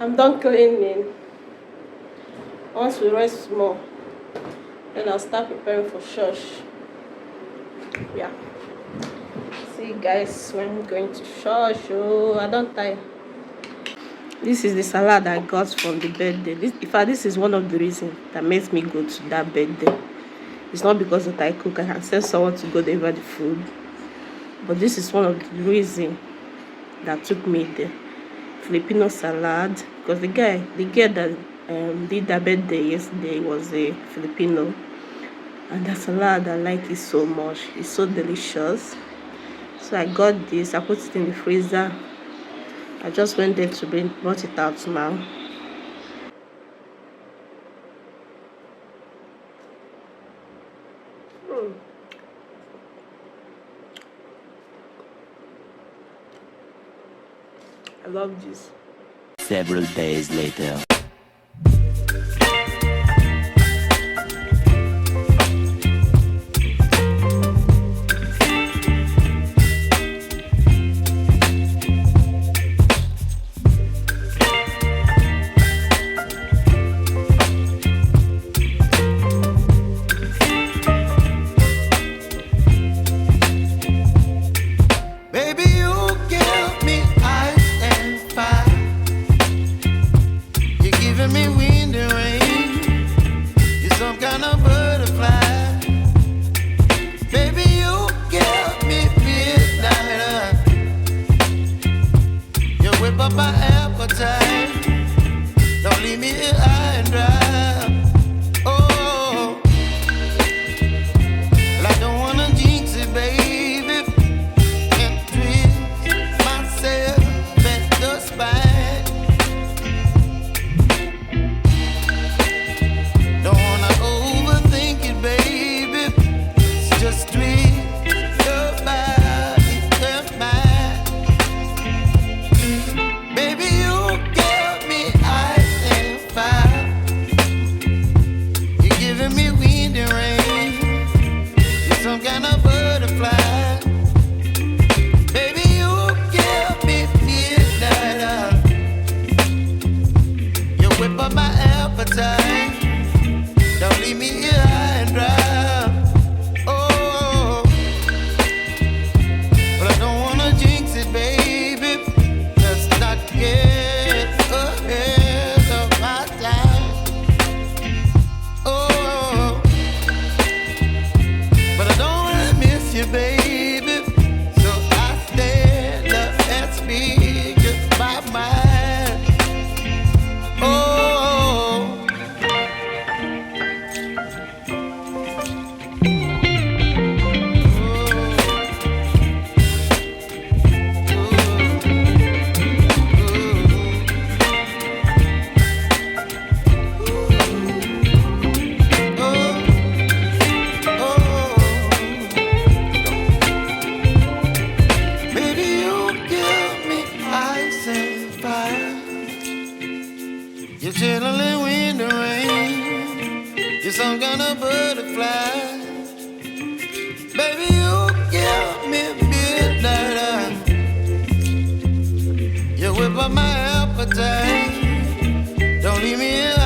I'm done cleaning. Once we rest small, then I'll start preparing for church. Yeah. See guys, when I'm going to church. Oh, I don't tire. This is the salad I got from the birthday. This is one of the reasons that makes me go to that birthday. It's not because that I cook. I can send someone to go deliver the food. But this is one of the reasons that took me there. Filipino salad. Because the girl that did that birthday yesterday was a Filipino. And that salad, I like it so much. It's so delicious. So I got this. I put it in the freezer. I just went there to brought it out now. I love this. Several days later. My appetite, don't leave me here high and dry. Oh, well, I don't wanna jinx it, baby, and twist myself at the spine. Don't wanna overthink it, baby. It's just twist your body and mine. Some kind of butterfly. Baby, you give me midnight. You whip up my appetite. Don't leave me here high and dry. Oh, but I don't wanna jinx it, baby. Let's not get ahead of my time. Oh, but I don't wanna miss you, baby. So I stand up and speak just my mind. Oh, you're chilling in the rain. You're some kind of butterfly. Baby, you give me midnight. You whip up my appetite. Don't leave me here